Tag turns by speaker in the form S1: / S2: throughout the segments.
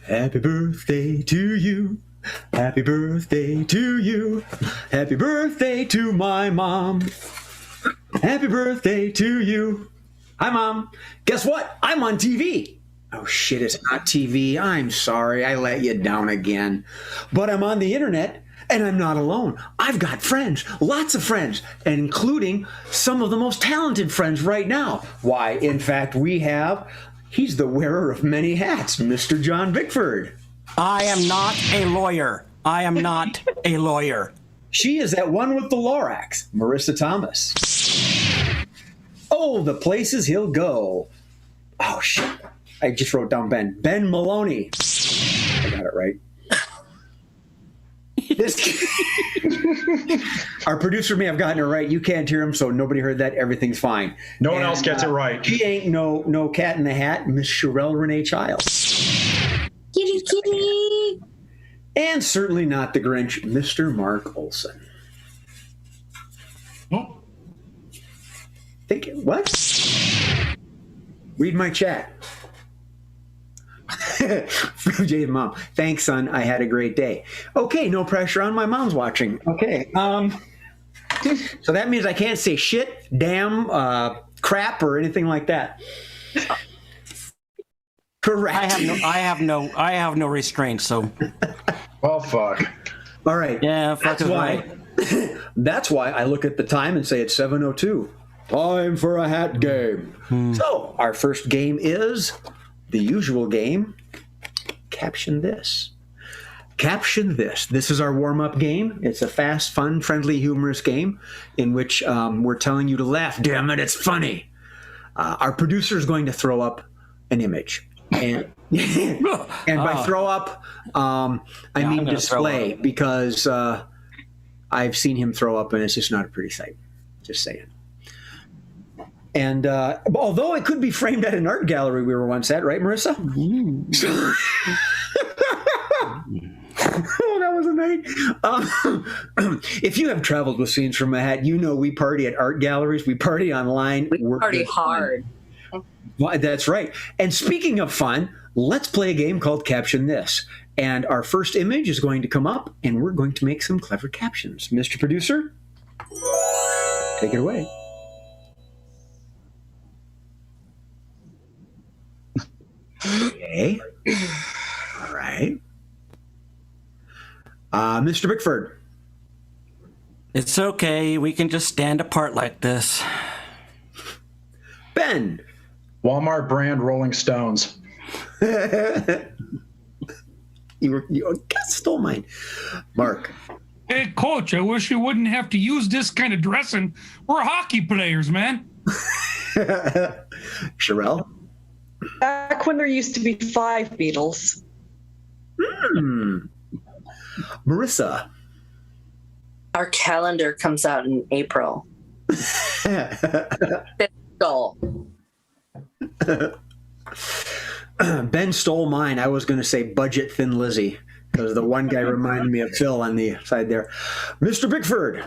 S1: Happy birthday to you. Happy birthday to you. Happy birthday to my mom. Happy birthday to you. Hi, Mom. Guess what? I'm on TV. Oh, shit, it's not TV. I'm sorry. I let you down again. But I'm on the internet, and I'm not alone. I've got friends, lots of friends, including some of the most talented friends right now. Why, in fact, he's the wearer of many hats, Mr. John Bickford.
S2: I am not a lawyer. I am not a lawyer.
S1: She is that one with the Lorax, Marissa Thomas. Oh, the places he'll go. Oh, shit. I just wrote down Ben. Ben Maloney. I got it right. Our producer may have gotten it right. You can't hear him, so nobody heard that. Everything's fine.
S3: No one else gets it right.
S1: She ain't no cat in the hat, Miss Sherelle Renee Childs.
S4: Kitty, kitty.
S1: And certainly not the Grinch, Mr. Mark Olson.
S3: Oh.
S1: What? Read my chat. From Jay's mom. Thanks, son. I had a great day. Okay, no pressure on. My mom's watching. Okay. So that means I can't say shit, damn, crap, or anything like that. Correct.
S2: I have no restraint. So.
S3: Well, fuck.
S1: All right.
S2: Yeah, fuck
S1: that's why. Right. That's why I look at the time and say it's 7:02. Time for a hat game. So our first game is the usual game. Caption this. Caption this. This is our warm-up game. It's a fast, fun, friendly, humorous game in which we're telling you to laugh. Damn it, it's funny. Our producer is going to throw up an image. And by throw up, I mean display, because I've seen him throw up and it's just not a pretty sight. Just saying. And although it could be framed at an art gallery we were once at, right, Marissa? Oh, that was a night. If you have traveled with Scenes from a Hat, you know we party at art galleries. We party online.
S4: We party hard.
S1: Well, that's right. And speaking of fun, let's play a game called Caption This. And our first image is going to come up, and we're going to make some clever captions. Mr. Producer, take it away. Okay. All right. Mr. Bickford.
S2: It's okay. We can just stand apart like this.
S1: Ben.
S3: Walmart brand Rolling Stones.
S1: You stole mine. Mark.
S5: Hey, Coach, I wish you wouldn't have to use this kind of dressing. We're hockey players, man.
S1: Sherelle.
S6: Back when there used to be 5 Beatles.
S1: Marissa.
S4: Our calendar comes out in April. Fiscal.
S1: Ben stole mine. I was going to say budget Thin Lizzy, because the one guy reminded me of Phil on the side there. Mr. Bickford.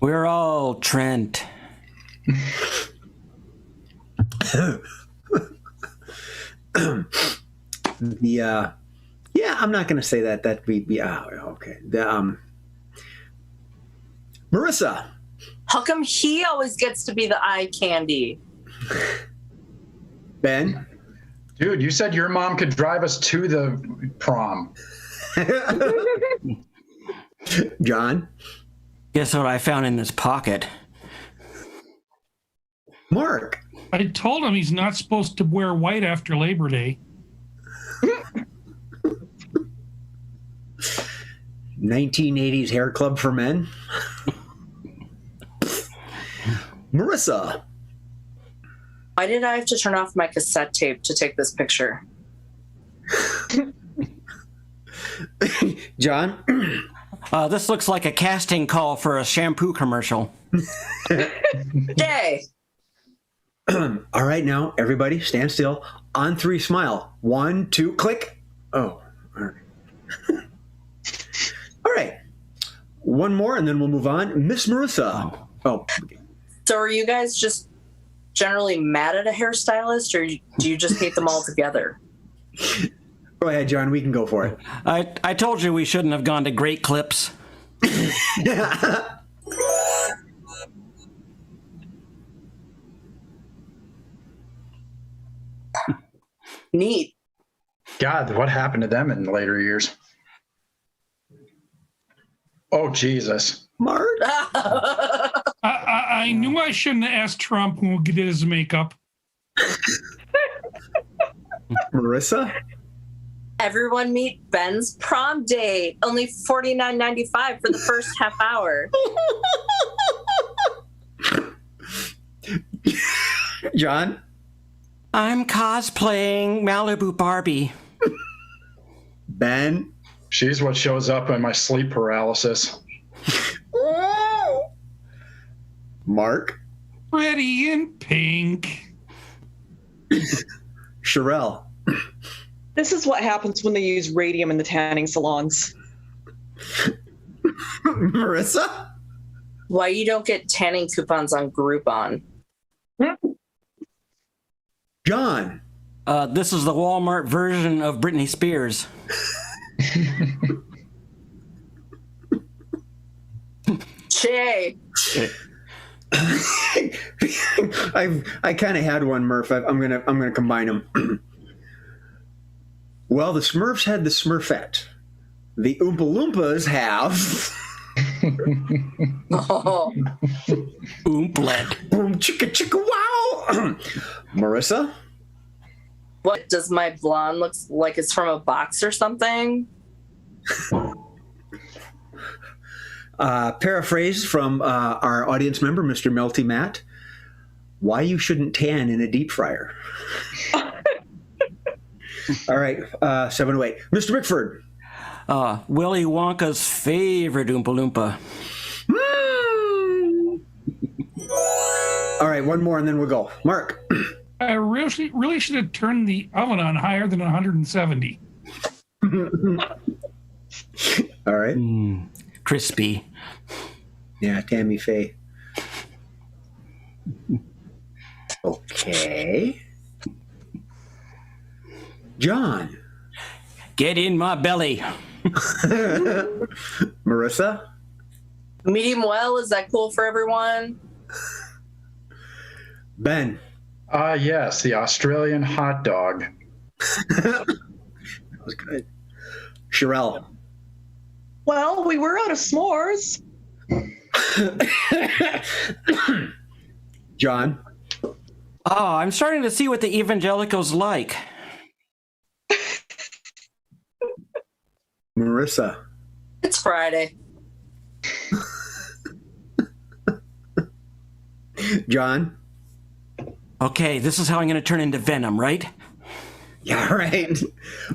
S2: We're all Trent.
S1: I'm not going to say that. Okay. Marissa.
S4: How come he always gets to be the eye candy?
S1: Ben.
S3: Dude, you said your mom could drive us to the prom.
S1: John.
S2: Guess what I found in this pocket?
S1: Mark.
S5: I told him he's not supposed to wear white after Labor Day.
S1: 1980s hair club for men. Marissa.
S4: Why did I have to turn off my cassette tape to take this picture?
S1: John.
S2: This looks like a casting call for a shampoo commercial.
S4: Yay!
S1: All right, now everybody stand still. On 3, smile. 1, 2, click. Oh, all right. All right. One more, and then we'll move on. Miss Marissa. Oh.
S4: So are you guys just generally mad at a hairstylist, or do you just hate them all together?
S1: Go ahead, John. We can go for it.
S2: I told you we shouldn't have gone to Great Clips.
S4: Neat.
S3: God, what happened to them in later years? Oh, Jesus.
S1: Mark?
S5: I knew I shouldn't have asked Trump who did his makeup.
S1: Marissa?
S4: Everyone meet Ben's prom date. Only $49.95 for the first half hour.
S1: John?
S2: I'm cosplaying Malibu Barbie.
S1: Ben?
S3: She's what shows up in my sleep paralysis.
S1: Mark?
S5: Pretty in pink.
S1: Sherelle?
S6: This is what happens when they use radium in the tanning salons.
S1: Marissa?
S4: Why you don't get tanning coupons on Groupon?
S1: John?
S2: This is the Walmart version of Britney Spears.
S4: Che.
S1: I kind of had one, Murph. I'm gonna combine them. Well, the Smurfs had the Smurfette. The Oompa Loompas have
S4: Oh,
S2: Oomplet.
S1: boom chicka chicka wow. Marissa?
S4: what does my blonde look like? It's from a box or something?
S1: Paraphrase from our audience member, Mr. Melty Matt. Why you shouldn't tan in a deep fryer. All right, 708. Mr. Bickford.
S2: Willy Wonka's favorite Oompa Loompa.
S1: All right, one more and then we'll go. Mark.
S5: I really should have turned the oven on higher than 170.
S1: All right.
S2: Crispy.
S1: Yeah, Tammy Faye. Okay. John.
S2: Get in my belly.
S1: Marissa.
S4: Medium well, is that cool for everyone?
S1: Ben.
S3: Yes, the Australian hot dog.
S1: That was good. Sherelle.
S6: Well, we were out of s'mores.
S1: John.
S2: Oh, I'm starting to see what the evangelicals like.
S1: Marissa.
S4: It's Friday.
S1: John.
S2: Okay, this is how I'm going to turn into Venom, right?
S1: Yeah, right.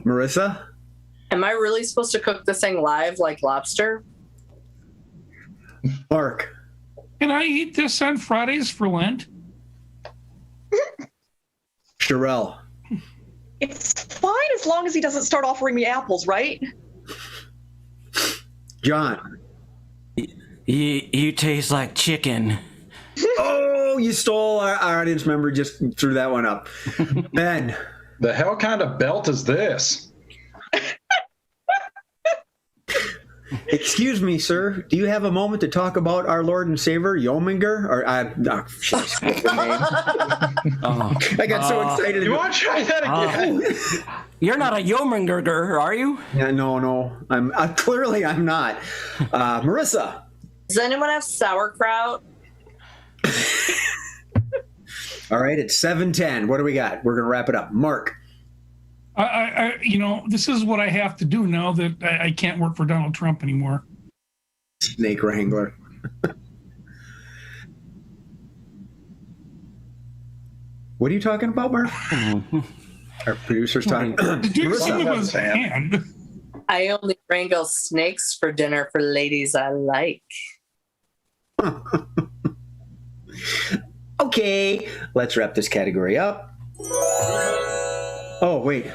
S1: Marissa.
S4: Am I really supposed to cook this thing live like lobster?
S1: Mark.
S5: Can I eat this on Fridays for Lent?
S1: Sherelle.
S6: It's fine as long as he doesn't start offering me apples, right?
S1: John.
S2: You taste like chicken.
S1: Oh, you stole our audience member, just threw that one up. Ben.
S3: The hell kind of belt is this?
S1: Excuse me, sir. Do you have a moment to talk about our Lord and Savior, Yominger? Or jeez, what's the name? I got so excited.
S3: You want to try that again?
S2: You're not a Yomingerger, are you?
S1: Yeah, no. I'm clearly I'm not. Marissa.
S4: Does anyone have sauerkraut?
S1: All right, it's 7:10. What do we got? We're gonna wrap it up. Mark.
S5: This is what I have to do now that I can't work for Donald Trump anymore.
S1: Snake Wrangler. What are you talking about, Mark? Our producer's talking.
S5: Dude, some of his
S3: Sam.
S5: hand.
S4: I only wrangle snakes for dinner for ladies I like.
S1: Okay, let's wrap this category up. Oh, wait.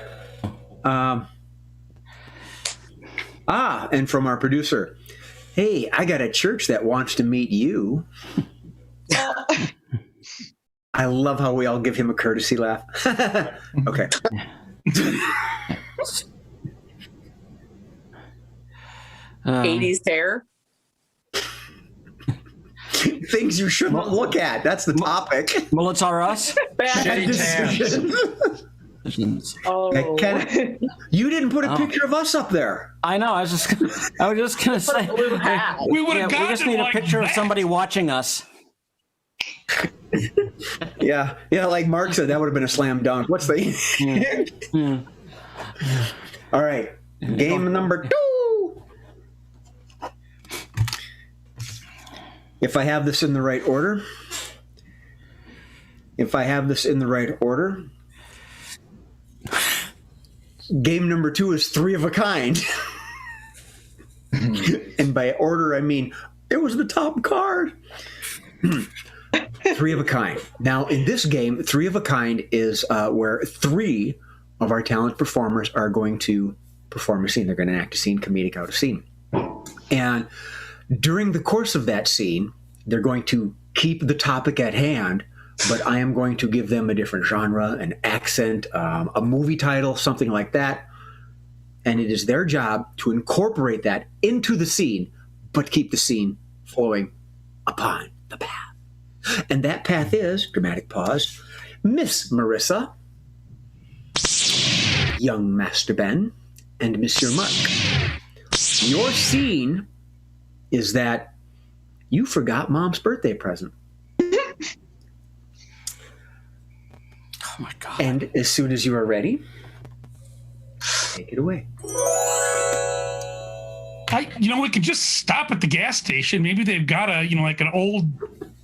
S1: And from our producer, hey, I got a church that wants to meet you. I love how we all give him a courtesy laugh. Okay.
S4: 80s hair.
S1: Things you shouldn't look at. That's the topic.
S2: Mullets are us.
S4: Bad
S3: Shitty tans.
S4: Oh.
S1: You didn't put a picture of us up there.
S2: I know. I was just gonna say.
S4: Blue hat.
S5: We would
S2: Yeah,
S5: have
S2: we
S5: gotten
S2: just need a
S5: like
S2: picture of
S5: that.
S2: somebody watching us.
S1: Yeah, like Mark said, that would have been a slam dunk. What's the? All right, game number 2. If I have this in the right order. Game number 2 is 3 of a kind. And by order, I mean it was the top card. 3 of a kind. Now, in this game, 3 of a kind is where 3 of our talented performers are going to perform a scene. They're going to act a scene, comedic out a scene. And during the course of that scene, they're going to keep the topic at hand, but I am going to give them a different genre, an accent, a movie title, something like that. And it is their job to incorporate that into the scene, but keep the scene flowing upon the path. And that path is, dramatic pause, Miss Marissa, young Master Ben, and Monsieur Mark. Your scene is that you forgot Mom's birthday present.
S2: Oh my God.
S1: And as soon as you are ready, take it away.
S5: We could just stop at the gas station. Maybe they've got like an old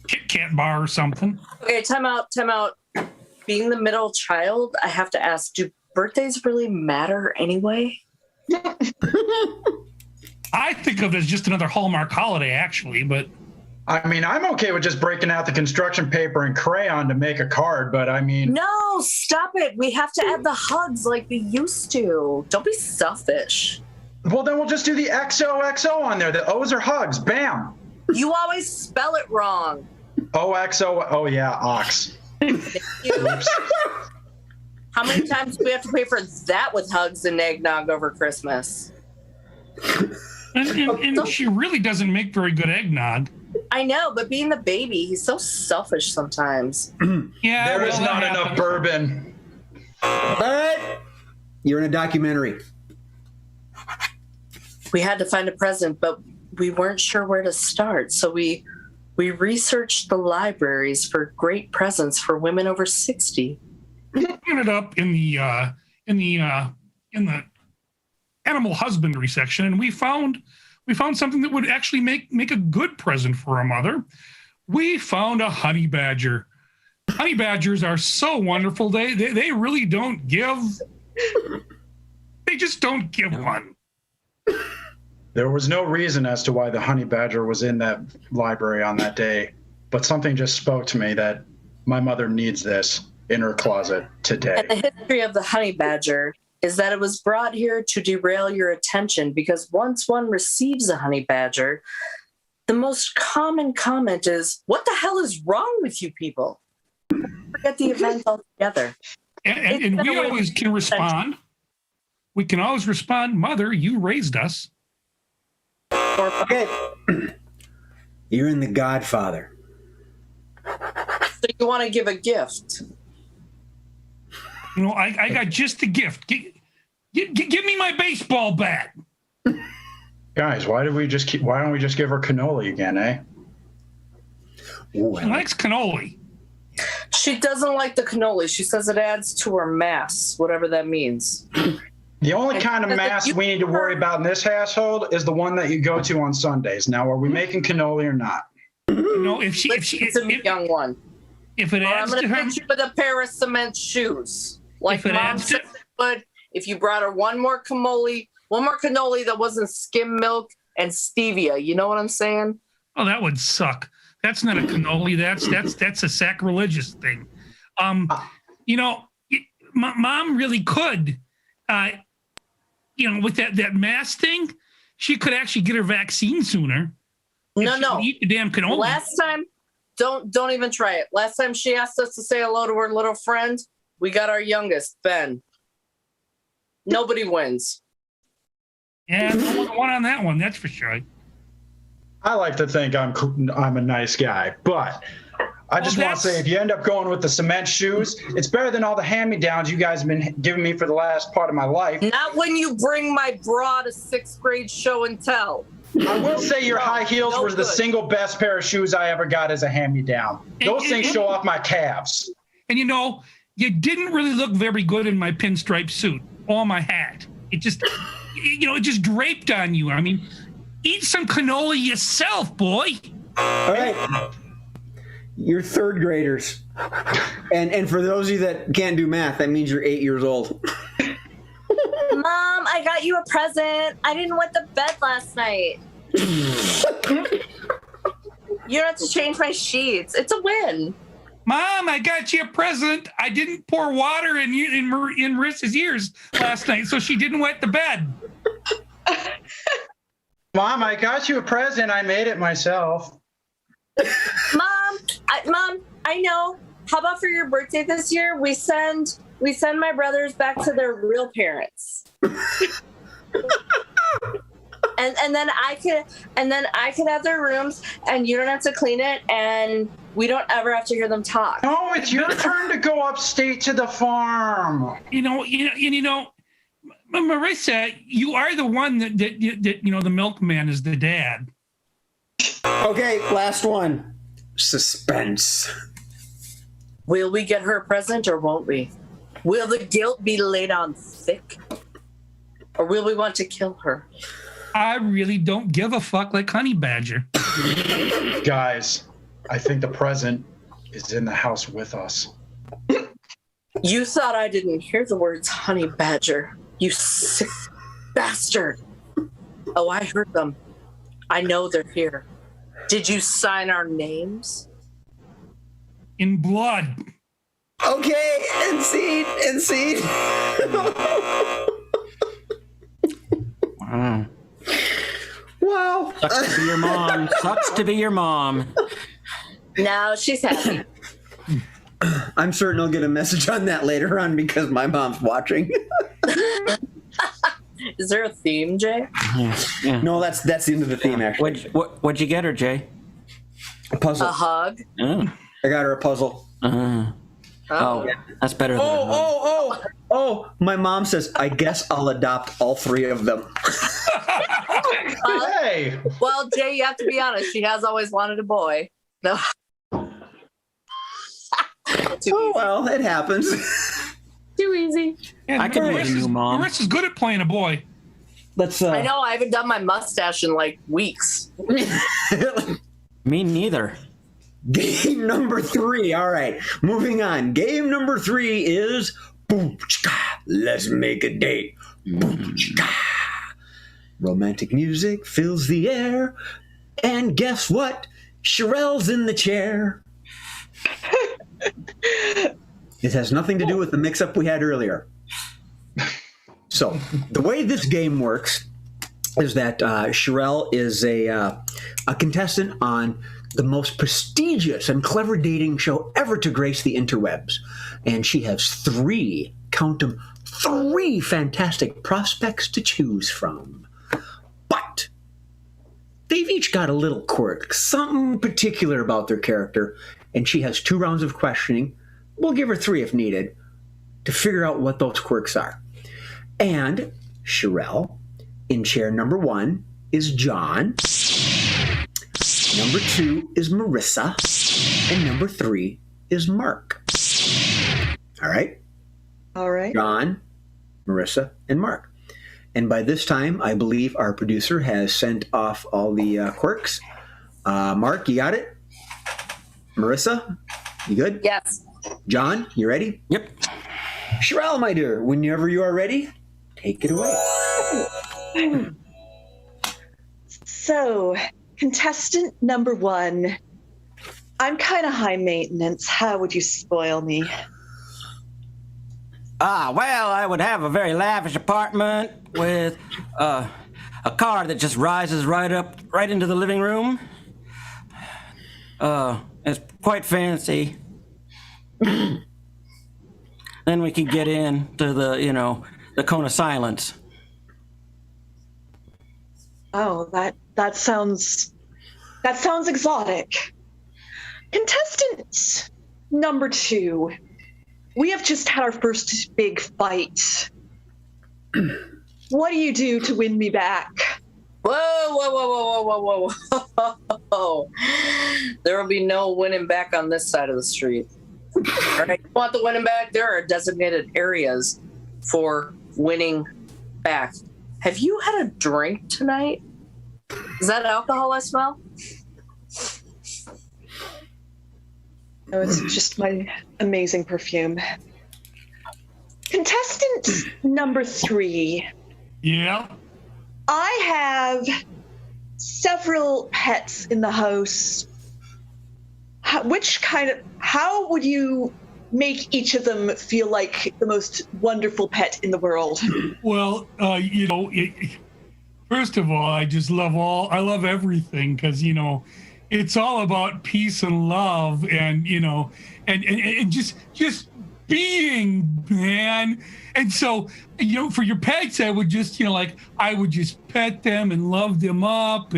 S5: Kit Kat bar or something.
S4: Okay, time out. Being the middle child, I have to ask, do birthdays really matter anyway?
S5: I think of it as just another Hallmark holiday, actually, but
S3: I mean, I'm okay with just breaking out the construction paper and crayon to make a card, but I mean,
S4: No, stop it. We have to add the hugs like we used to. Don't be selfish.
S3: well, then we'll just do the XOXO on there. The O's are hugs. Bam.
S4: You always spell it wrong.
S3: OXO. Oh, yeah, ox.
S4: Thank you.
S3: Oops.
S4: How many times do we have to pay for that with hugs and eggnog over Christmas?
S5: and she really doesn't make very good eggnog.
S4: I know, but being the baby, he's so selfish sometimes.
S5: Yeah,
S3: There is
S5: well,
S3: not
S5: that
S3: enough
S5: happens.
S3: bourbon.
S1: But you're in a documentary.
S4: We had to find a present, but we weren't sure where to start. So we researched the libraries for great presents for women over 60.
S5: We ended up in the animal husbandry section, and we found something that would actually make a good present for a mother. We found a honey badger. Honey badgers are so wonderful. They really don't give. They just don't give one.
S3: There was no reason as to why the honey badger was in that library on that day, but something just spoke to me that my mother needs this in her closet today.
S4: And the history of the honey badger is that it was brought here to derail your attention because once one receives a honey badger, the most common comment is, "What the hell is wrong with you people?" Forget the event altogether.
S5: And we always can respond. We can always respond, "Mother, you raised us."
S1: Okay. You're in The Godfather.
S4: So you want to give a gift?
S5: I got just the gift. Give me my baseball bat.
S3: Guys, why don't we just give her cannoli again, eh?
S1: Ooh,
S5: She likes cannoli.
S4: She doesn't like the cannoli. She says it adds to her mass, whatever that means.
S3: The only kind of mass we need to worry about in this household is the one that you go to on Sundays. Now, are we making cannoli or not?
S5: If
S4: It's a young one.
S5: if it
S4: Or I'm
S5: adds
S4: going
S5: to
S4: to
S5: her,
S4: hit you with a pair of cement shoes. Like
S5: If it
S4: Mom
S5: adds to-
S4: said it would. If you brought her one more cannoli that wasn't skim milk and stevia. You know what I'm saying?
S5: oh, that would suck. That's not a cannoli. That's a sacrilegious thing. Mom really could. With that mass thing, she could actually get her vaccine sooner. if she
S4: No.
S5: would eat the damn cannoli.
S4: Last time, don't even try it. Last time she asked us to say hello to her little friend, we got our youngest, Ben. Nobody wins.
S5: Yeah, no one on that one, that's for sure.
S3: I like to think I'm a nice guy, but I just want to say, if you end up going with the cement shoes, it's better than all the hand-me-downs you guys have been giving me for the last part of my life.
S4: Not when you bring my bra to 6th grade show and tell.
S3: I will say your high heels were the single best pair of shoes I ever got as a hand-me-down. Those things show off my calves.
S5: And you didn't really look very good in my pinstripe suit or my hat. It just, it just draped on you. I mean, eat some canola yourself, boy.
S1: All right. You're 3rd graders. And for those of you that can't do math, that means you're 8 years old.
S7: Mom, I got you a present. I didn't wet the bed last night.
S4: You don't have to change my sheets. It's a win.
S5: Mom, I got you a present. I didn't pour water in Marissa's ears last night, so she didn't wet the bed.
S3: Mom, I got you a present. I made it myself.
S7: Mom, I know. How about for your birthday this year, we send my brothers back to their real parents. and then I could have their rooms, and you don't have to clean it, and we don't ever have to hear them talk.
S3: No, it's your turn to go upstate to the farm.
S5: Marissa, you are the one that the milkman is the dad.
S1: Okay, last one. Suspense.
S4: Will we get her a present or won't we? Will the guilt be laid on thick? Or will we want to kill her?
S5: I really don't give a fuck like Honey Badger.
S3: Guys, I think the present is in the house with us.
S4: You thought I didn't hear the words Honey Badger. You sick bastard. Oh, I heard them. I know they're here. Did you sign our names?
S5: In blood.
S1: Okay, and seed.
S2: Wow.
S1: Wow.
S2: Sucks to be your mom. Sucks to be your mom.
S4: No, she's happy.
S1: I'm certain I'll get a message on that later on because my mom's watching.
S4: Is there a theme, Jay?
S2: Yeah.
S1: No, that's the end of the theme, actually.
S2: What'd you get her, Jay?
S1: A puzzle.
S4: A hug?
S2: Oh.
S1: I got her a puzzle.
S2: Oh, that's better than a hug.
S1: Oh, my mom says, I guess I'll adopt all 3 of them.
S3: Hey!
S4: Well, Jay, you have to be honest. She has always wanted a boy. No.
S1: Well, it happens.
S4: Too easy.
S5: Yeah,
S2: I could be a new mom.
S5: Marissa's good at playing a boy.
S1: Let's.
S4: I know. I haven't done my mustache in like weeks.
S2: Me neither.
S1: Game number 3. All right, moving on. Game number 3 is let's make a date. Romantic music fills the air, and guess what? Sherelle's in the chair. It has nothing to do with the mix-up we had earlier. So the way this game works is that Sherelle is a contestant on the most prestigious and clever dating show ever to grace the interwebs. And she has 3, count them, 3 fantastic prospects to choose from. But they've each got a little quirk, something particular about their character, and she has 2 rounds of questioning. We'll give her 3 if needed to figure out what those quirks are. And Sherelle, in chair number 1, is John. Number 2 is Marissa. And number 3 is Mark. All right?
S6: All right.
S1: John, Marissa, and Mark. And by this time, I believe our producer has sent off all the quirks. Mark, you got it? Marissa, you good?
S4: Yes.
S1: John, you ready?
S2: Yep.
S1: Sherelle, my dear, whenever you are ready, take it away.
S6: So, contestant number 1. I'm kind of high maintenance. How would you spoil me?
S2: Well, I would have a very lavish apartment with a car that just rises right into the living room. It's quite fancy. Then we could get into the cone of silence.
S6: Oh, that sounds exotic. Contestant number 2. We have just had our first big fight. What do you do to win me back?
S7: Whoa, whoa, whoa, whoa, whoa, whoa, whoa, whoa. There will be no winning back on this side of the street. All right, you want the winning back? There are designated areas for winning back. Have you had a drink tonight? Is that alcohol I smell?
S6: No, it's just my amazing perfume. Contestant number 3.
S5: Yeah.
S6: I have several pets in the house. How would you make each of them feel like the most wonderful pet in the world?
S5: Well, first of all, I love everything because, it's all about peace and love and, and just being, man. And so, for your pets, I would just, I would just pet them and love them up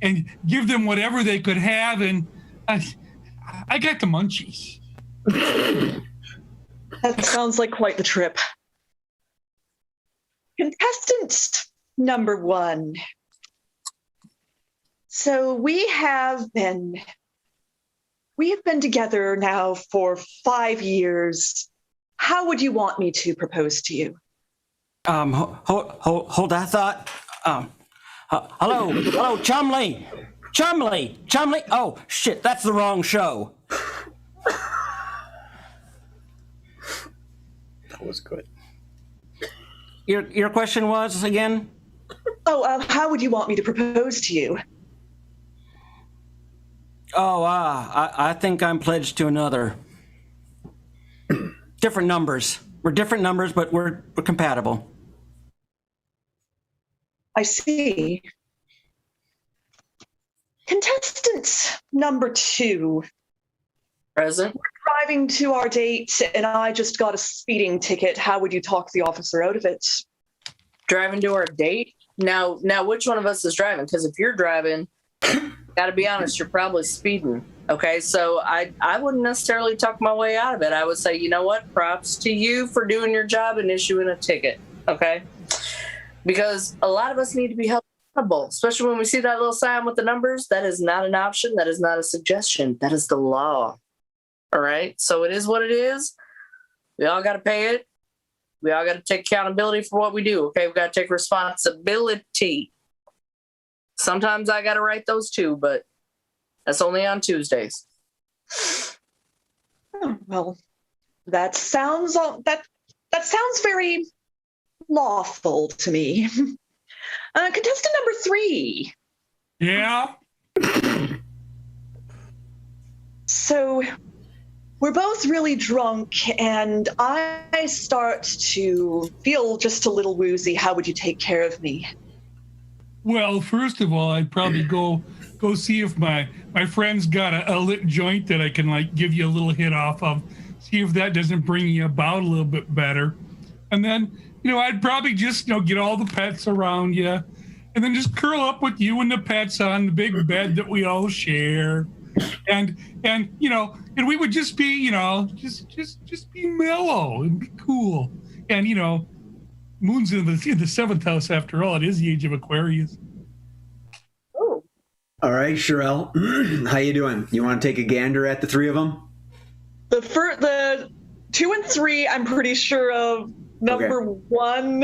S5: and give them whatever they could have. And I got the munchies.
S6: That sounds like quite the trip. Contestant number 1. So we have been together now for 5 years. How would you want me to propose to you?
S2: Hold that thought. Hello, Chumley. Oh, shit, that's the wrong show.
S1: That was good.
S2: Your question was again?
S6: Oh, how would you want me to propose to you?
S2: Oh, I think I'm pledged to another. Different numbers. We're different numbers, but we're compatible.
S6: I see. Contestant number 2.
S7: Present.
S6: We're driving to our date, and I just got a speeding ticket. How would you talk the officer out of it?
S7: Driving to our date? Now, which one of us is driving? Because if you're driving, gotta be honest, you're probably speeding. Okay, so I wouldn't necessarily talk my way out of it. I would say, you know what? Props to you for doing your job and issuing a ticket. Okay, because a lot of us need to be held accountable, especially when we see that little sign with the numbers. That is not an option. That is not a suggestion. That is the law. All right, so it is what it is. We all got to pay it. We all got to take accountability for what we do. Okay, we got to take responsibility. Sometimes I got to write those too, but that's only on Tuesdays.
S6: Oh, well, that sounds very lawful to me. Contestant number 3.
S5: Yeah.
S6: So we're both really drunk, and I start to feel just a little woozy. How would you take care of me?
S5: Well, first of all, I'd probably go see if my friend's got a lit joint that I can give you a little hit off of. See if that doesn't bring you about a little bit better. And then, I'd probably just, get all the pets around you and then just curl up with you and the pets on the big bed that we all share. And we would just be, just be mellow and be cool. And, Moon's in the 7th house after all. It is the age of Aquarius.
S7: Oh.
S1: All right, Sherelle, how you doing? You want to take a gander at the 3 of them?
S6: The 2 and 3, I'm pretty sure of. Number 1.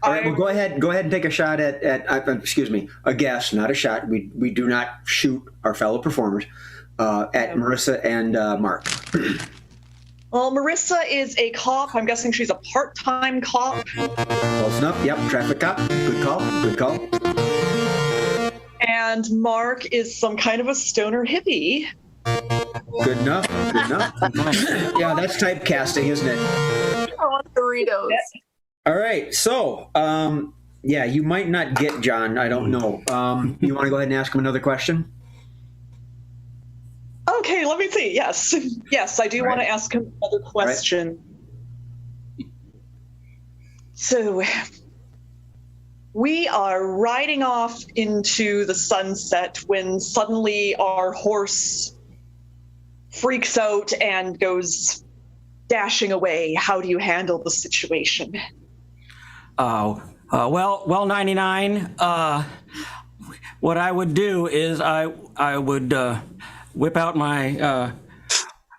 S1: All right, well, go ahead and take a shot at a guess, not a shot. We do not shoot our fellow performers at Marissa and Mark.
S6: Well, Marissa is a cop. I'm guessing she's a part-time cop.
S1: Close enough. Yep, traffic cop. Good call.
S6: And Mark is some kind of a stoner hippie.
S1: Good enough. Yeah, that's typecasting, isn't it?
S7: I want Doritos.
S1: All right, so you might not get John. I don't know. You want to go ahead and ask him another question?
S6: Okay, let me see. Yes, I do want to ask him another question. So, We are riding off into the sunset when suddenly our horse freaks out and goes dashing away. How do you handle the situation?
S2: Well, 99. What I would do is I would whip out my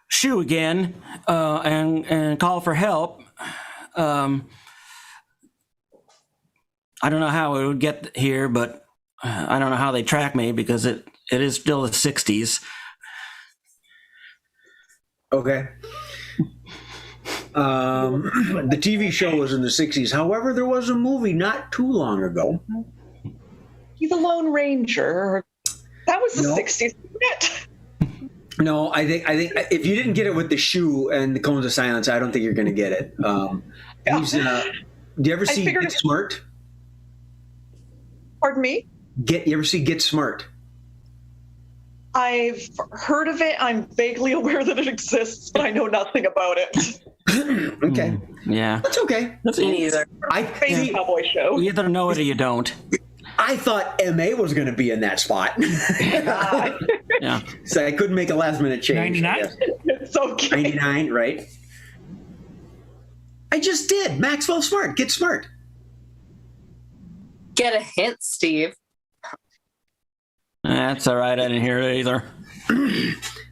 S2: shoe again and call for help. I don't know how it would get here, but I don't know how they track me because it is still the 60s.
S1: Okay. The TV show was in the 60s. However, there was a movie not too long ago.
S6: He's a Lone Ranger. That was the
S1: No.
S6: 60s, wasn't it?
S1: No, I think if you didn't get it with the shoe and the cones of silence, I don't think you're going to get it. He's, do you ever see
S6: figured
S1: Get
S6: it-
S1: Smart?
S6: Pardon me?
S1: You ever see Get Smart?
S6: I've heard of it. I'm vaguely aware that it exists, but I know nothing about it.
S1: Okay.
S2: Yeah.
S1: That's okay.
S7: Me neither.
S6: Famous cowboy show.
S2: You either know it or you don't.
S1: I thought MA was going to be in that spot.
S2: Yeah.
S1: So I couldn't make a last minute change.
S5: 99?
S6: It's okay.
S1: 99, right? I just did. Maxwell Smart. Get Smart.
S7: Get a hint, Steve.
S2: That's all right. I didn't hear it either.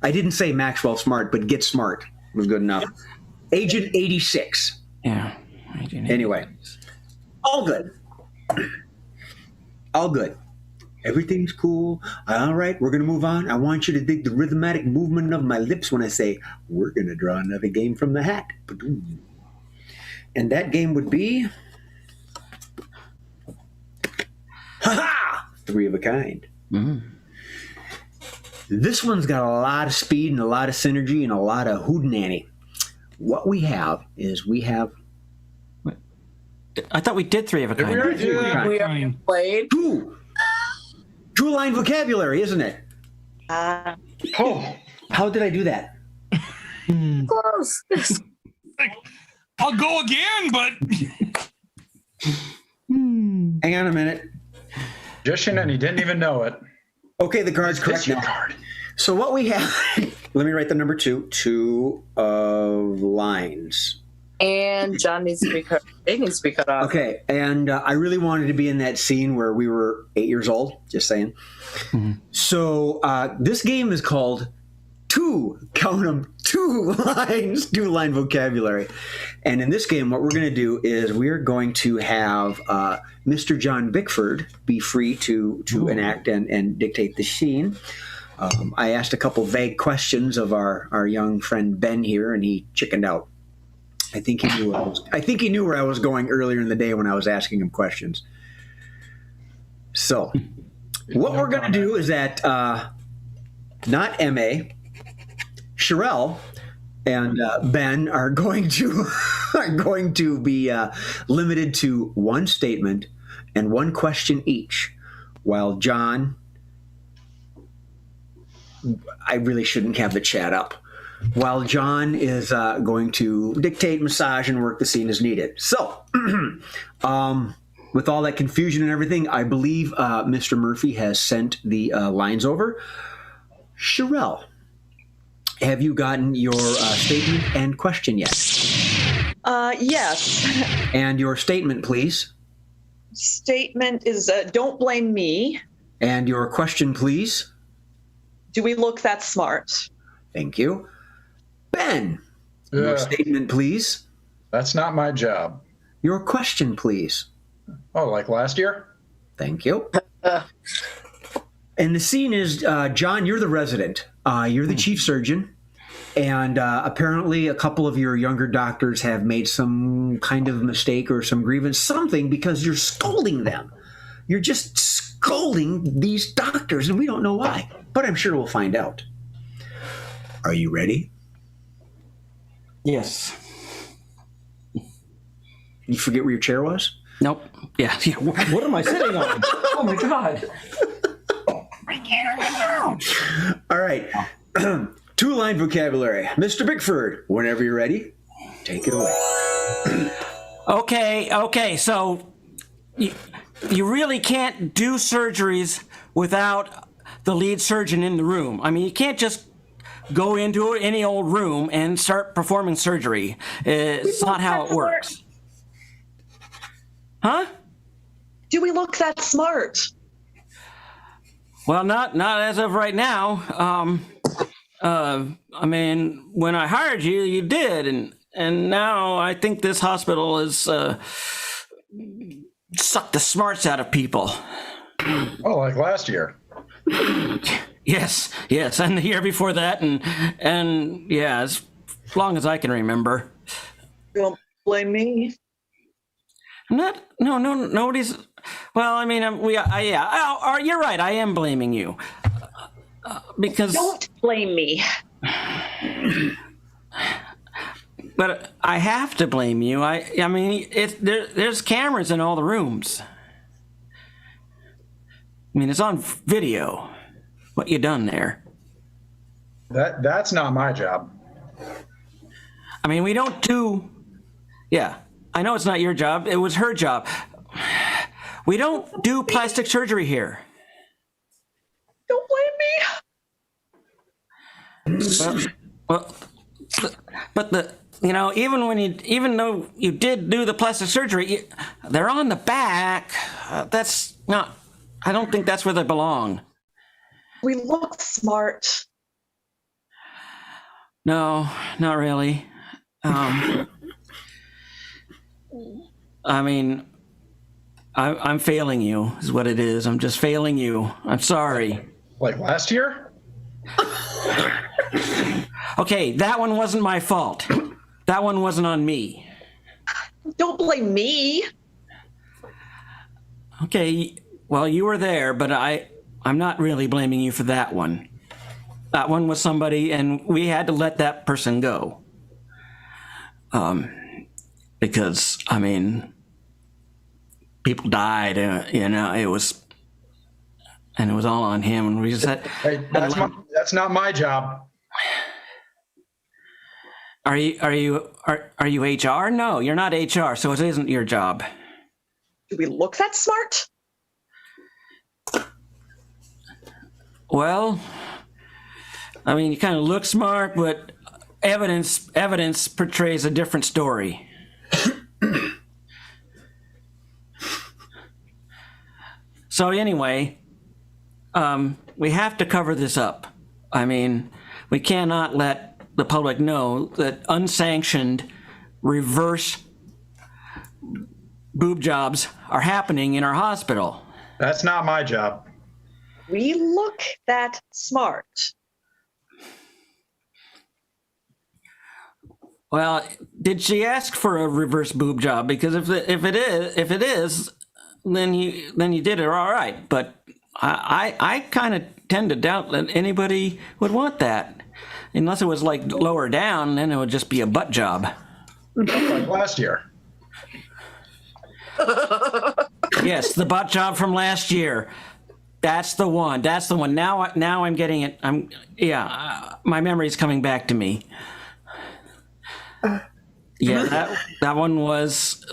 S1: I didn't say Maxwell Smart, but Get Smart was good enough. Agent 86.
S2: Yeah.
S1: Anyway, all good. All good. Everything's cool. All right, we're going to move on. I want you to dig the rhythmic movement of my lips when I say, we're going to draw another game from the hat. And that game would be... Ha-ha! Three of a kind.
S2: Mm-hmm.
S1: This one's got a lot of speed and a lot of synergy and a lot of hootenanny. What we have is
S2: I thought we did three of a
S3: Did we
S2: kind.
S3: already do that?
S7: We are played.
S1: two line vocabulary, isn't it?
S3: Oh,
S1: How did I do that?
S7: Close.
S5: Like, I'll go again, but
S1: Hang on a minute.
S3: magician, and he didn't even know it.
S1: Okay, the card's correct
S3: It's your
S1: now.
S3: card.
S1: So what we have, let me write the number two of lines.
S7: And John needs to be cut. It needs to be cut off.
S1: Okay, and I really wanted to be in that scene where we were 8 years old, just saying. So this game is called two lines, two line vocabulary. And in this game, what we're going to do is we're going to have Mr. John Bickford be free to enact and dictate the scene. I asked a couple vague questions of our young friend Ben here, and he chickened out. I think he knew where I was going earlier in the day when I was asking him questions. So, what we're going to do is that not MA, Sherelle and Ben are going to be limited to one statement and one question each, while John, I really shouldn't have the chat up. While John is going to dictate, massage, and work the scene as needed. So, with all that confusion and everything, I believe Mr. Murphy has sent the lines over. Sherelle, have you gotten your statement and question yet?
S6: Yes.
S1: And your statement, please.
S6: Statement is don't blame me.
S1: And your question, please.
S6: Do we look that smart?
S1: Thank you. Ben, your
S3: Yeah.
S1: statement, please.
S3: That's not my job.
S1: Your question, please.
S3: Oh, like last year?
S1: Thank you. And the scene is, John, you're the resident. You're the chief surgeon. And apparently a couple of your younger doctors have made some kind of mistake or some grievance, something, because you're scolding them. You're just scolding these doctors, and we don't know why. But I'm sure we'll find out. Are you ready?
S2: Yes.
S1: You forget where your chair was?
S2: Nope. Yeah. What am I sitting on? Oh my God.
S1: All right. Two-line vocabulary. Mr. Bickford, whenever you're ready, take it away.
S2: Okay. So you really can't do surgeries without the lead surgeon in the room. I mean, you can't just go into any old room and start performing surgery. It's not how it works. Huh?
S6: Do we look that smart?
S2: Well, not as of right now. I mean, when I hired you, you did, and now I think this hospital has sucked the smarts out of people.
S3: Oh, like last year.
S2: Yes, and the year before that, and yeah, as long as I can remember.
S6: Don't blame me.
S2: Nobody's. Well, I mean, you're right. I am blaming you because.
S6: Don't blame me.
S2: But I have to blame you. I mean, there's cameras in all the rooms. I mean, it's on video. What you done there?
S3: That's not my job.
S2: I mean, we don't do. Yeah, I know it's not your job. It was her job. We don't do plastic surgery here.
S6: Don't blame me.
S2: But even though you did do the plastic surgery, they're on the back. That's not. I don't think that's where they belong.
S6: We look smart.
S2: No, not really. I mean, I'm failing you, is what it is. I'm just failing you. I'm sorry.
S3: Like last year?
S2: Okay, that one wasn't my fault. That one wasn't on me.
S6: Don't blame me.
S2: Okay, well, you were there, but I'm not really blaming you for that one. That one was somebody, and we had to let that person go. Because, I mean, people died, it was all on him, and we just had.
S3: Hey, that's not my job.
S2: Are you HR? No, you're not HR, so it isn't your job.
S6: Do we look that smart?
S2: Well, I mean, you kind of look smart, but evidence portrays a different story. So anyway, we have to cover this up. I mean, we cannot let the public know that unsanctioned reverse boob jobs are happening in our hospital.
S3: That's not my job.
S6: We look that smart.
S2: Well, did she ask for a reverse boob job? Because if it is, then you did it all right. But I kind of tend to doubt that anybody would want that, unless it was like lower down. Then it would just be a butt job.
S3: Like last year.
S2: Yes, the butt job from last year. That's the one. Now I'm getting it. My memory's coming back to me. Yeah, that one was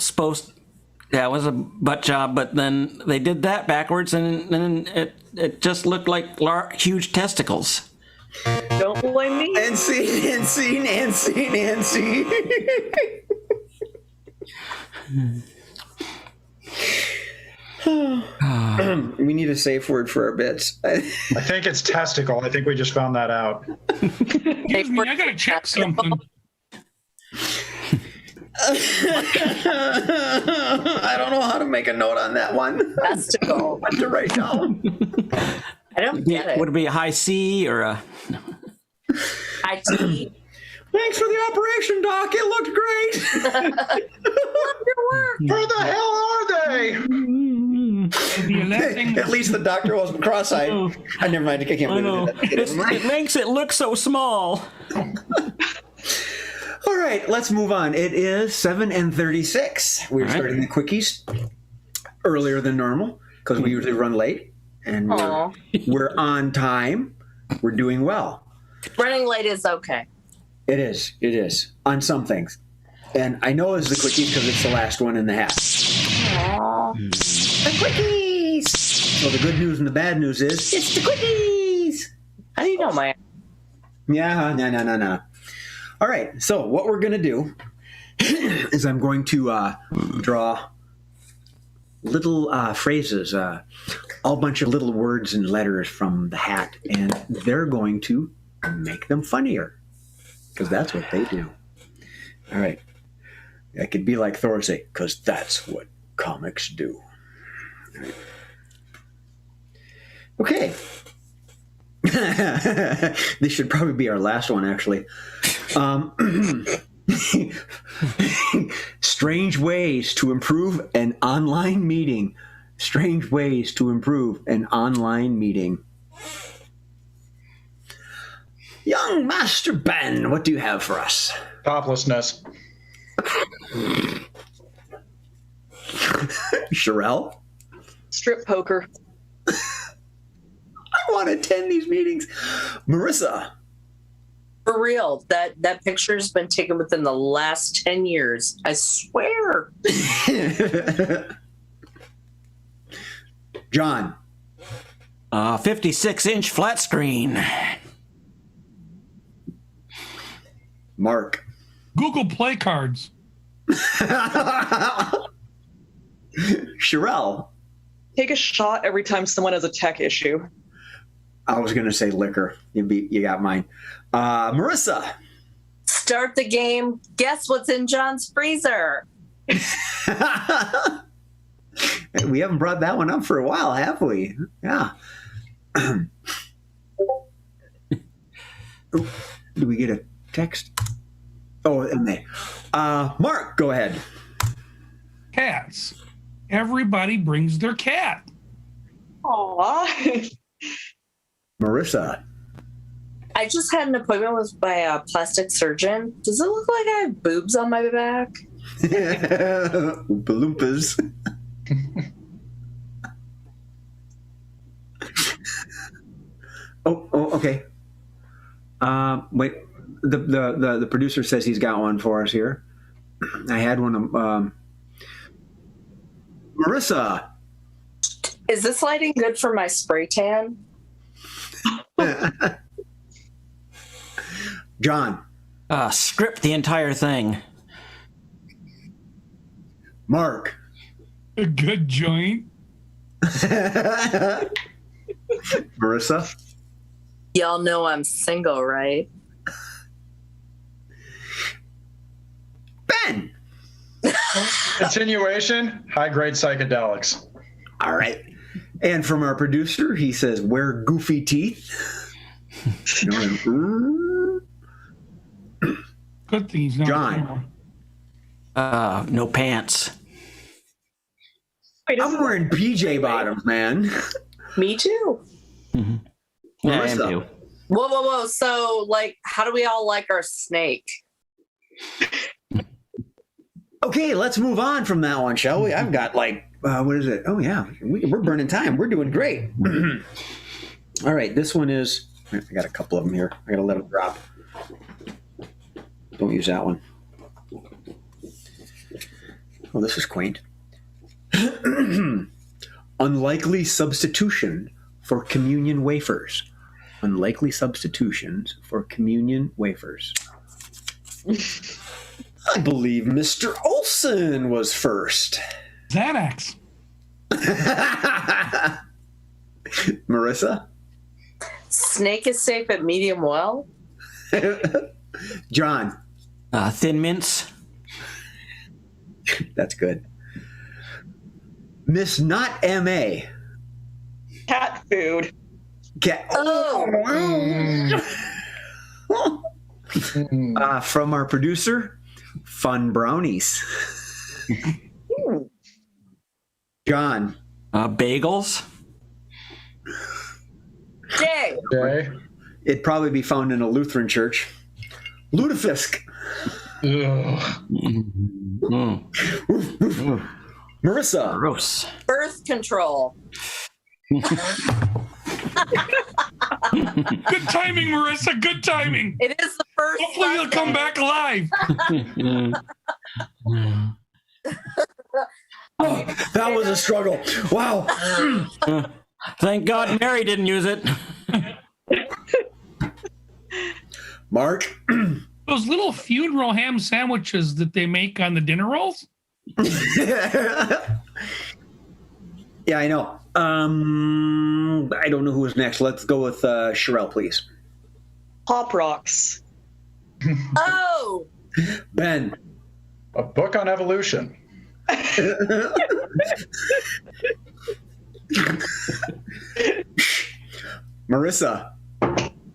S2: that was a butt job, but then they did that backwards, and then it just looked like huge testicles.
S6: Don't blame me.
S1: Nancy. We need a safe word for our bits.
S3: I think it's testicle. I think we just found that out.
S5: Excuse me, I gotta check something.
S1: I don't know how to make a note on that one.
S4: Testicle.
S1: What to write down?
S4: I don't get it.
S2: Would it be a high C or a
S4: IT.
S1: Thanks for the operation, Doc. It looked great.
S3: Where the hell are they?
S5: The electing.
S1: At least the doctor wasn't cross-eyed. I never mind. I can't believe
S2: It makes it look so small.
S1: All right, let's move on. It is 7:36. We're starting the quickies earlier than normal because we usually run late, and we're on time. We're doing well.
S4: Running late is okay.
S1: It is. It is on some things, and I know it's the quickies because it's the last one in the hat. the quickies. So the good news and the bad news is it's the quickies.
S4: How do you know my?
S1: Yeah, no. All right, so what we're going to do is I'm going to draw little phrases, a bunch of little words and letters from the hat, and they're going to make them funnier because that's what they do. All right. I could be like Thor and say, because that's what comics do. All right. Okay. This should probably be our last one, actually. Strange ways to improve an online meeting. Strange ways to improve an online meeting. Young Master Ben, what do you have for us?
S3: Toplessness.
S1: Sherelle?
S6: Strip poker.
S1: I want to attend these meetings. Marissa?
S4: For real, that picture's been taken within the last 10 years. I swear.
S1: John?
S2: 56-inch flat screen.
S1: Mark?
S5: Google Play cards.
S1: Sherelle?
S6: Take a shot every time someone has a tech issue.
S1: I was going to say liquor. You got mine. Marissa?
S4: Start the game. Guess what's in John's freezer?
S1: We haven't brought that one up for a while, have we? Yeah. Do we get a text? Oh, and they. Mark, go ahead.
S5: Cats. Everybody brings their cat.
S6: Aww.
S1: Marissa?
S4: I just had an appointment with my plastic surgeon. Does it look like I have boobs on my back?
S1: Oompa Loompas. Oh, okay. Wait. The producer says he's got one for us here. I had one. Marissa.
S4: Is this lighting good for my spray tan?
S1: John.
S2: Script the entire thing.
S1: Mark.
S5: A good joint.
S1: Marissa.
S4: Y'all know I'm single, right?
S1: Ben.
S3: Continuation, high-grade psychedelics.
S1: All right. And from our producer, he says, wear goofy teeth.
S5: Good thing he's not.
S1: John.
S2: No pants.
S6: Wait,
S1: I'm wearing PJ bottoms, man.
S4: Me too.
S2: Mm-hmm. Yeah, I am
S1: Marissa.
S2: too.
S4: Whoa. So, like, how do we all like our snake?
S1: Okay, let's move on from that one, shall we? I've got what is it? Oh, yeah. We're burning time. We're doing great. All right, this one is, I got a couple of them here. I got to let them drop. Don't use that one. Oh, this is quaint. Unlikely substitution for communion wafers. Unlikely substitutions for communion wafers. I believe Mr. Olson was first.
S5: Xanax.
S1: Marissa?
S4: Snake is safe at medium well?
S1: John?
S2: Thin mints.
S1: That's good. Miss Not M.A.
S6: cat food.
S1: From our producer, Fun Brownies. John?
S2: Bagels.
S4: Jay.
S3: Okay.
S1: It'd probably be found in a Lutheran church. Lutefisk.
S3: Ugh.
S1: Marissa?
S2: Gross.
S4: Birth control.
S5: Good timing, Marissa. Good timing.
S4: It is the first.
S5: Hopefully you'll come back alive.
S1: That was a struggle. Wow.
S2: Thank God Mary didn't use it.
S1: Mark?
S5: Those little funeral ham sandwiches that they make on the dinner rolls.
S1: Yeah, I know. I don't know who was next. Let's go with Sherelle, please.
S6: Pop rocks.
S4: Oh,
S1: Ben.
S3: A book on evolution.
S1: Marissa.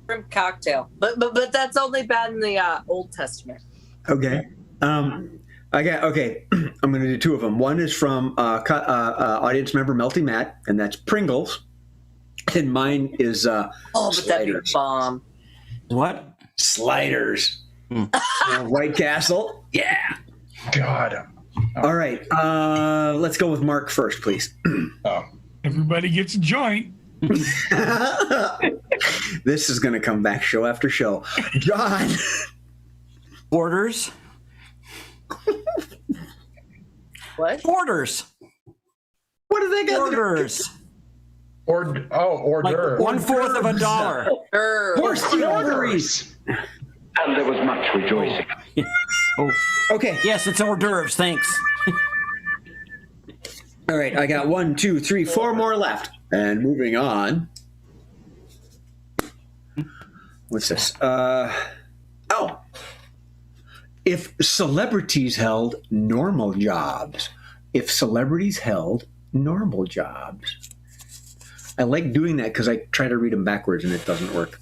S4: shrimp cocktail, but that's only bad in the Old Testament.
S1: Okay. Okay. I'm going to do two of them. One is from audience member Melty Matt, and that's Pringles. And mine is
S4: Oh, but that'd be
S1: Sliders.
S4: bomb.
S2: What?
S1: Sliders. White Castle. Yeah.
S3: God.
S1: All right. Let's go with Mark first, please.
S3: Oh.
S5: Everybody gets a joint.
S1: This is going to come back show after show. John.
S2: Borders.
S4: What?
S2: Borders.
S1: What do they got?
S2: Borders.
S3: Hors
S2: Like
S3: d'oeuvre.
S2: $1/4 of a dollar.
S1: Horse ovaries.
S8: And there was much rejoicing.
S1: Okay.
S2: Yes, it's hors d'oeuvres. Thanks.
S1: All right. I got 1, 2, 3, 4 more left. And moving on. What's this? Oh. If celebrities held normal jobs. If celebrities held normal jobs. I like doing that because I try to read them backwards and it doesn't work.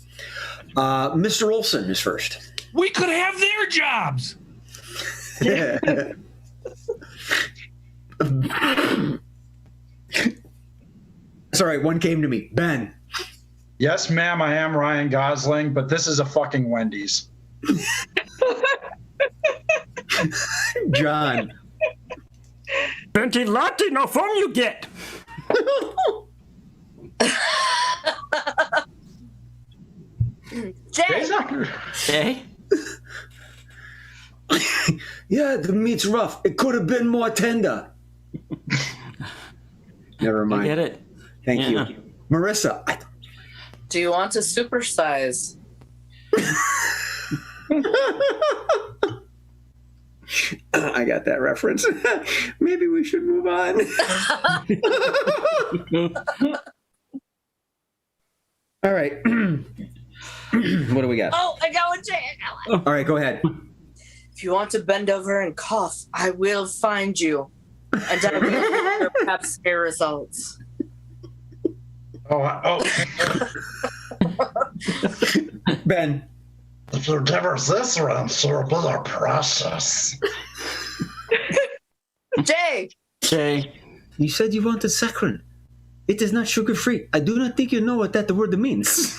S1: Mr. Olson is first.
S5: We could have their jobs.
S1: Sorry, one came to me. Ben.
S3: Yes, ma'am, I am Ryan Gosling, but this is a fucking Wendy's.
S1: John.
S2: Venti latte, no foam you get.
S3: Jay's not-
S2: Okay.
S1: Yeah, the meat's rough. It could have been more tender. Never
S2: I
S1: mind.
S2: get it.
S1: Thank
S2: Yeah.
S1: you. Marissa.
S4: Do you want to supersize?
S1: I got that reference. Maybe we should move on. All right. What do we got?
S4: Oh, I got one, Jay. I got one.
S1: All right, go ahead.
S4: If you want to bend over and cough, I will find you, and I will get your pap smear results.
S1: Ben.
S3: If you give her this one, she'll be a precious.
S4: Jay,
S2: Okay.
S1: You said you wanted saccharin. It is not sugar-free. I do not think you know what that word means.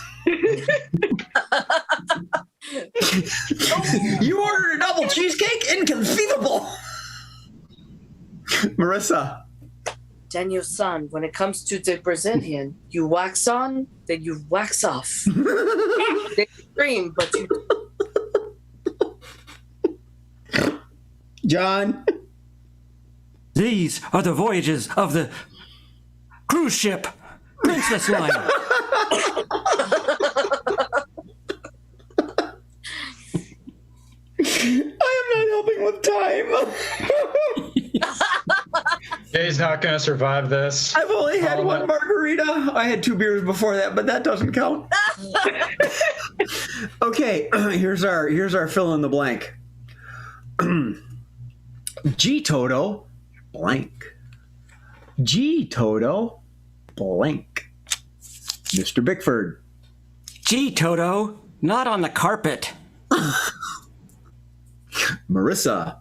S1: You ordered a double cheesecake? Inconceivable. Marissa.
S4: Daniel-san, when it comes to the Brazilian, you wax on, then you wax off. They scream, but you
S1: John.
S2: These are the voyages of the cruise ship Princess Line.
S1: I am not helping with time.
S3: Jay's not going to survive this.
S1: I've only had one margarita. I had 2 beers before that, but that doesn't count. Okay, here's our fill in the blank. G Toto blank. G Toto blank. Mr. Bickford.
S2: Gee, Toto, not on the carpet.
S1: Marissa.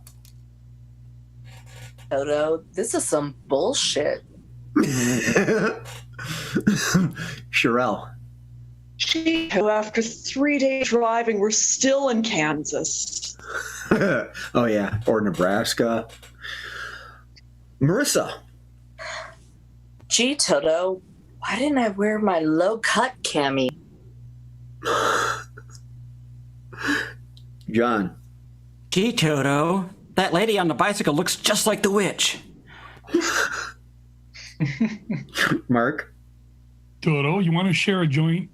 S4: Toto, this is some bullshit.
S1: Sherelle.
S6: Who, after 3 days driving, we're still in Kansas.
S1: Oh yeah, or Nebraska. Marissa.
S4: Gee, Toto, why didn't I wear my low-cut cami?
S1: John.
S2: Gee, Toto, that lady on the bicycle looks just like the witch.
S1: Mark?
S5: Toto, you want to share a joint?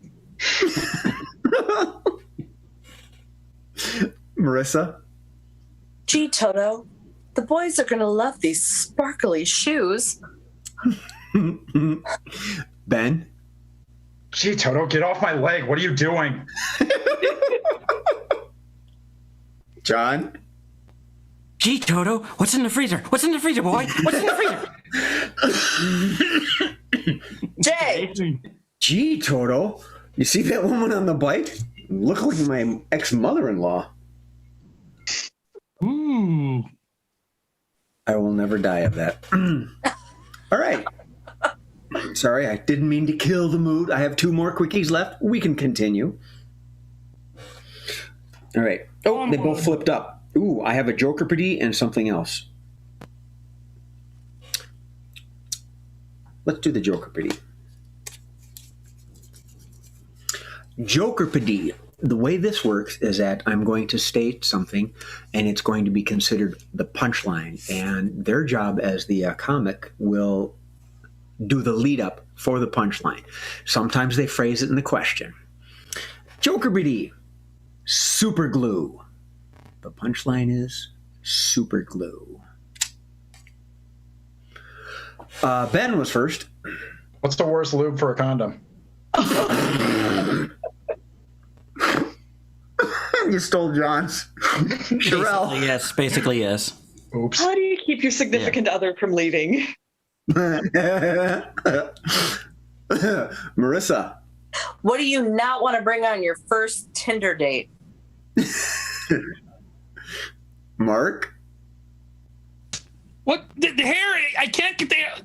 S1: Marissa?
S4: Gee, Toto, the boys are going to love these sparkly shoes.
S1: Ben?
S3: Gee, Toto, get off my leg. What are you doing?
S1: John?
S2: Gee, Toto, what's in the freezer? What's in the freezer, boy? What's in the freezer?
S4: Jay,
S1: Gee, Toto, you see that woman on the bike? Look like my ex-mother-in-law.
S5: Ooh.
S1: I will never die of that. All right. Sorry, I didn't mean to kill the mood. I have 2 more quickies left. We can continue. All right. Oh, they both flipped up. Ooh, I have a Jokerpedy and something else. Let's do the Jokerpedy. Jokerpedy. The way this works is that I'm going to state something, and it's going to be considered the punchline. And their job as the comic will do the lead up for the punchline. Sometimes they phrase it in the question. Jokerpedy. Super glue. The punchline is super glue. Ben was first.
S3: What's the worst lube for a condom?
S1: You stole John's. Sherelle.
S2: Basically yes.
S3: Oops.
S6: How do you keep your significant other from leaving?
S1: Marissa.
S4: what do you not want to bring on your first Tinder date?
S1: Mark.
S5: What? The hair? I can't get the hair.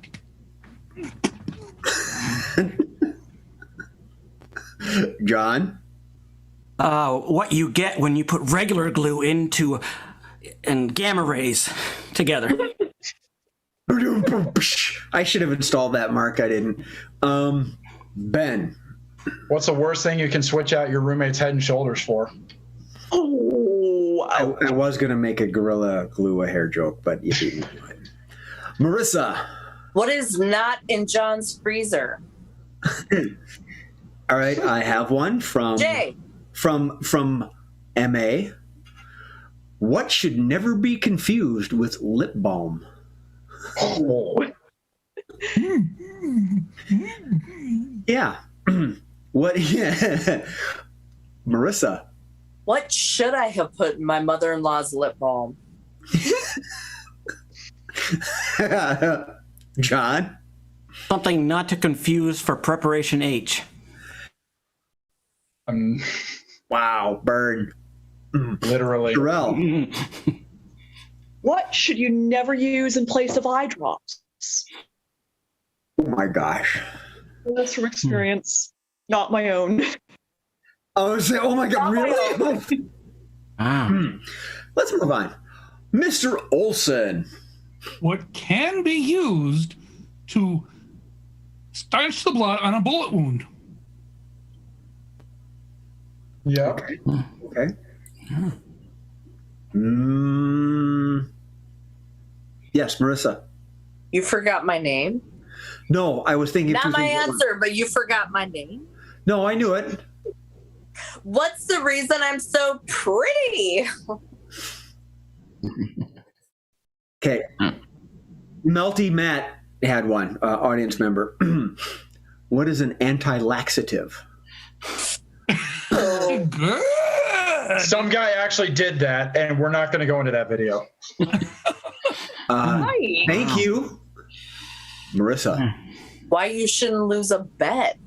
S1: John.
S2: What you get when you put regular glue into and gamma rays together.
S1: I should have installed that, Mark. I didn't. Ben.
S3: What's the worst thing you can switch out your roommate's head and shoulders for?
S6: Oh,
S1: I was going to make a Gorilla Glue a hair joke, but you beat me. Marissa.
S4: What is not in John's freezer?
S1: All right, I have one from
S4: Jay.
S1: From MA. What should never be confused with lip balm?
S3: Oh.
S1: Yeah. What? Yeah. Marissa.
S4: What should I have put in my mother-in-law's lip balm?
S1: John.
S2: Something not to confuse for preparation H.
S1: Wow, burn.
S3: Literally.
S1: Sherelle.
S6: what should you never use in place of eye drops?
S1: Oh my gosh.
S6: That's from experience, not my own.
S1: I was saying, oh my God, really? Let's move on. Mr. Olson.
S5: What can be used to stanch the blood on a bullet wound?
S3: Yeah.
S1: Okay. Yes, Marissa.
S4: You forgot my name?
S1: No, I was thinking.
S4: Not my answer, but you forgot my name.
S1: No, I knew it.
S4: What's the reason I'm so pretty?
S1: Okay. Melty Matt had one, audience member. What is an anti-laxative?
S5: Good.
S3: Some guy actually did that, and we're not going to go into that video.
S1: Thank you, Marissa.
S4: Why you shouldn't lose a bet?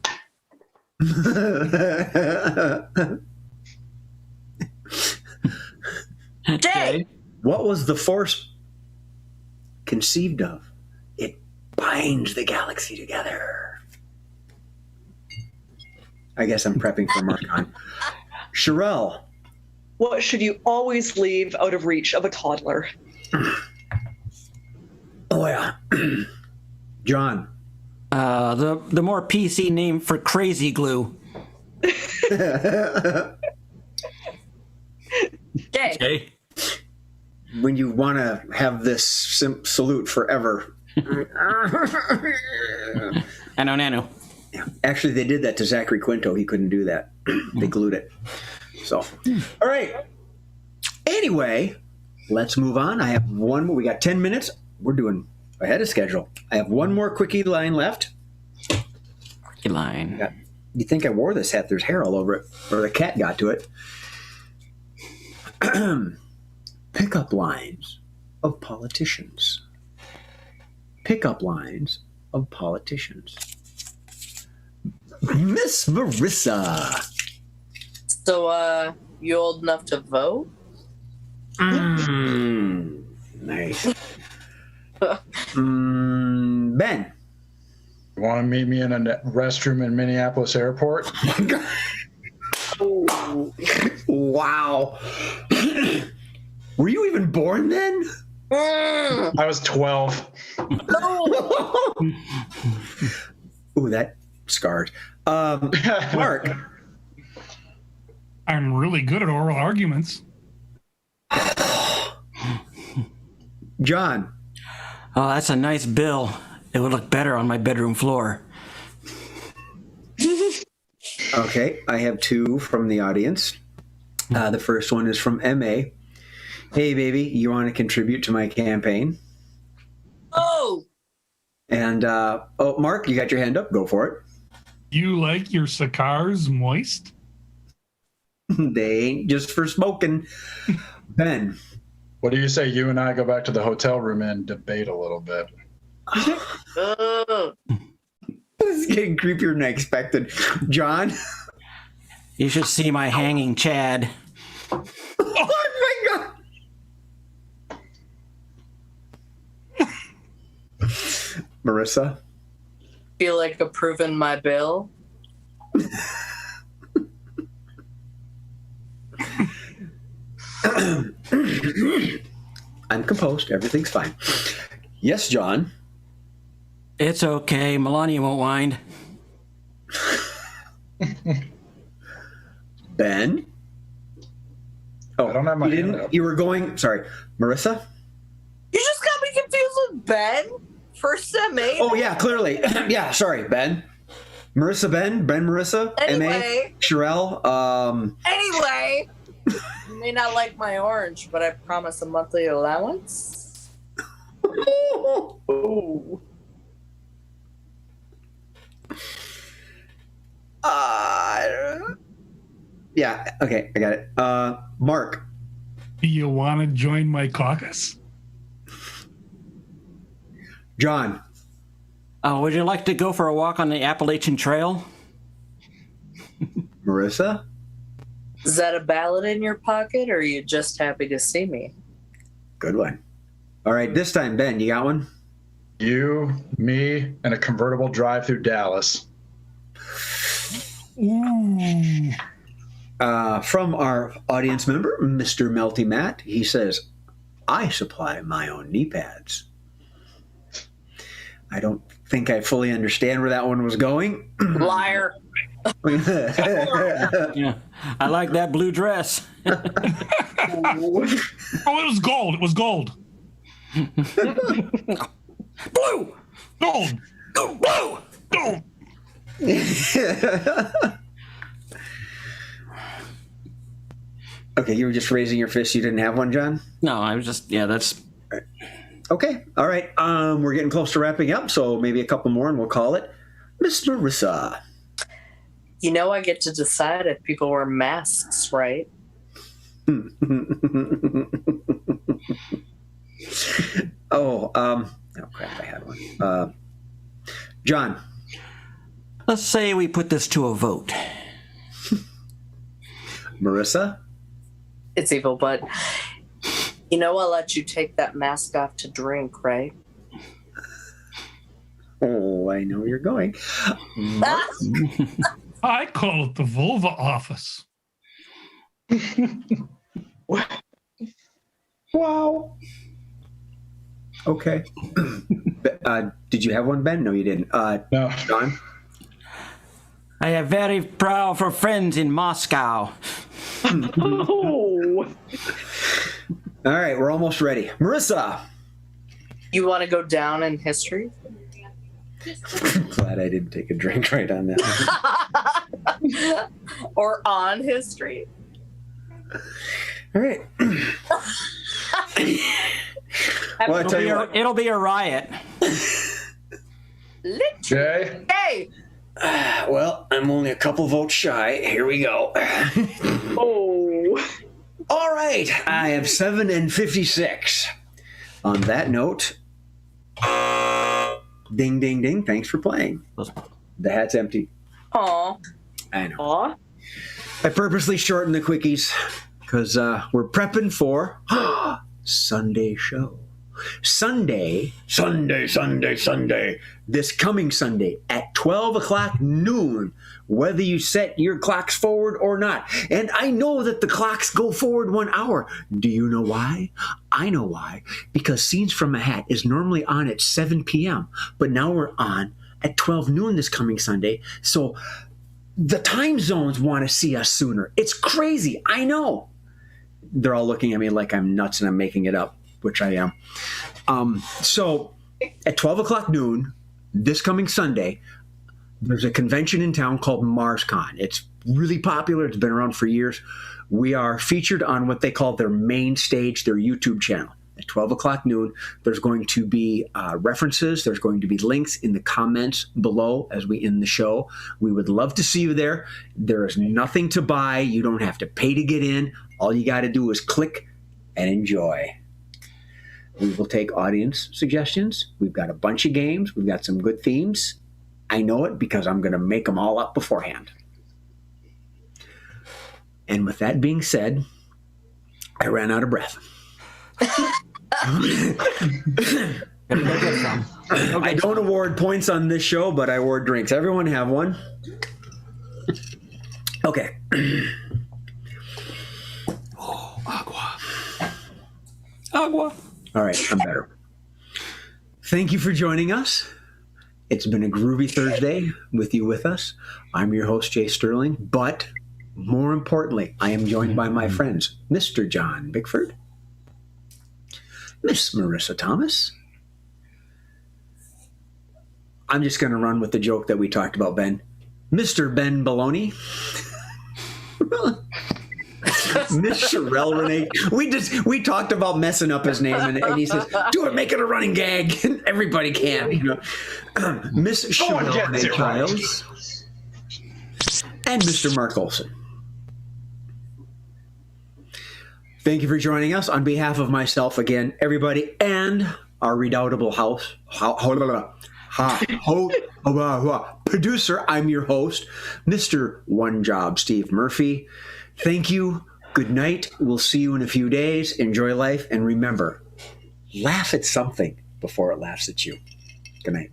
S4: Jay.
S1: What was the force conceived of? It binds the galaxy together. I guess I'm prepping for Marcon. Sherelle.
S6: What should you always leave out of reach of a toddler?
S1: Oh yeah. John.
S2: The more PC name for crazy glue.
S4: Jay.
S2: Okay.
S1: When you want to have this salute forever,
S2: Nano.
S1: Actually, they did that to Zachary Quinto. He couldn't do that. They glued it. So, all right. Anyway, let's move on. I have one more. We got 10 minutes. We're doing ahead of schedule. I have one more quickie line left.
S2: Quickie line.
S1: Yeah. You think I wore this hat? There's hair all over it. Or the cat got to it. Pickup lines of politicians. Pickup lines of politicians. Miss Marissa.
S7: So, you old enough to vote?
S1: Nice. Ben.
S3: You want to meet me in a restroom in Minneapolis Airport?
S1: Wow. Were you even born then?
S3: I was 12.
S1: Ooh, that scarred. Mark.
S5: I'm really good at oral arguments.
S1: John.
S2: Oh, that's a nice bill. It would look better on my bedroom floor.
S1: Okay, I have two from the audience. The first one is from M.A. Hey, baby, you want to contribute to my campaign?
S7: Oh!
S1: And, Mark, you got your hand up. Go for it.
S5: You like your cigars moist?
S1: They ain't just for smoking. Ben.
S3: What do you say you and I go back to the hotel room and debate a little bit?
S1: This is getting creepier than I expected. John?
S2: You should see my hanging Chad.
S1: Oh, my God. Marissa?
S7: Feel like approving my bill?
S1: I'm composed. Everything's fine. Yes, John?
S2: It's okay. Melania won't mind.
S1: Ben? Oh,
S3: I don't have my
S1: you
S3: hand
S1: didn't.
S3: up.
S1: You were going. Sorry, Marissa.
S7: You just got me confused with Ben? First M8?
S1: Oh yeah, clearly. Yeah, sorry, Ben. Marissa, Ben, Marissa,
S7: Anyway.
S1: Ma, Sherelle.
S7: Anyway, you may not like my orange, but I promise a monthly allowance.
S1: Oh. Yeah. Okay, I got it. Mark.
S5: Do you want to join my caucus?
S1: John.
S2: Would you like to go for a walk on the Appalachian Trail?
S1: Marissa.
S7: Is that a ballot in your pocket, or are you just happy to see me?
S1: Good one. All right, this time, Ben, you got one?
S3: You, me, and a convertible drive through Dallas.
S5: Ooh.
S1: From our audience member, Mr. Melty Matt, he says, I supply my own knee pads. I don't think I fully understand where that one was going.
S7: Liar.
S2: Yeah. I like that blue dress.
S5: Oh, it was gold. It was gold.
S2: Blue!
S5: Gold.
S2: Blue!
S5: Gold.
S1: Okay, you were just raising your fist. You didn't have one, John?
S2: No, I was just, yeah, that's...
S1: Okay, all right. We're getting close to wrapping up, so maybe a couple more and we'll call it Miss Marissa.
S7: You know I get to decide if people wear masks, right?
S1: Oh crap, I had one. John.
S2: Let's say we put this to a vote.
S1: Marissa?
S7: It's evil, but you know I'll let you take that mask off to drink, right?
S1: Oh, I know where you're going.
S5: I call it the vulva office.
S1: Wow. Okay. Did you have one, Ben? No, you didn't.
S3: No.
S1: John?
S2: I have very proud for friends in Moscow.
S6: Oh.
S1: All right, we're almost ready. Marissa.
S7: You want to go down in history?
S1: Glad I didn't take a drink right on that.
S7: Or on history?
S1: All right. Well, I tell you what.
S2: It'll be a riot.
S3: Jay?
S7: Hey!
S1: Well, I'm only a couple votes shy. Here we go.
S6: Oh.
S1: All right. I have 7 and 56. On that note, ding, ding, ding. Thanks for playing. The hat's empty.
S7: Aw.
S1: I know.
S6: Aw.
S1: I purposely shortened the quickies because we're prepping for Sunday show. Sunday. This coming Sunday at 12 o'clock noon, whether you set your clocks forward or not. And I know that the clocks go forward 1 hour. Do you know why? I know why. Because Scenes from a Hat is normally on at 7 p.m., but now we're on at 12 noon this coming Sunday. So the time zones want to see us sooner. It's crazy. I know. They're all looking at me like I'm nuts and I'm making it up, which I am. So at 12 o'clock noon, this coming Sunday, there's a convention in town called MarsCon. It's really popular. It's been around for years. We are featured on what they call their main stage, their YouTube channel. At 12 o'clock noon, there's going to be references. There's going to be links in the comments below as we end the show. We would love to see you there. There is nothing to buy. You don't have to pay to get in. All you got to do is click and enjoy. We will take audience suggestions. We've got a bunch of games. We've got some good themes. I know it because I'm going to make them all up beforehand. And with that being said, I ran out of breath. I don't award points on this show, but I award drinks. Everyone have one? Okay.
S2: Agua.
S1: All right, I'm better. Thank you for joining us. It's been a groovy Thursday with you with us. I'm your host, Jay Sterling, but more importantly, I am joined by my friends, Mr. John Bickford, Miss Marissa Thomas. I'm just going to run with the joke that we talked about, Ben. Mr. Ben Baloney. Miss Sherelle Renee. We talked about messing up his name, and he says, "Do it, make it a running gag." And everybody can, you know. Miss Sherelle Renee Childs and Mr. Mark Olson. Thank you for joining us on behalf of myself again, everybody, and our redoubtable producer. I'm your host, Mr. One Job Steve Murphy. Thank you. Good night. We'll see you in a few days. Enjoy life. And remember, laugh at something before it laughs at you. Good night.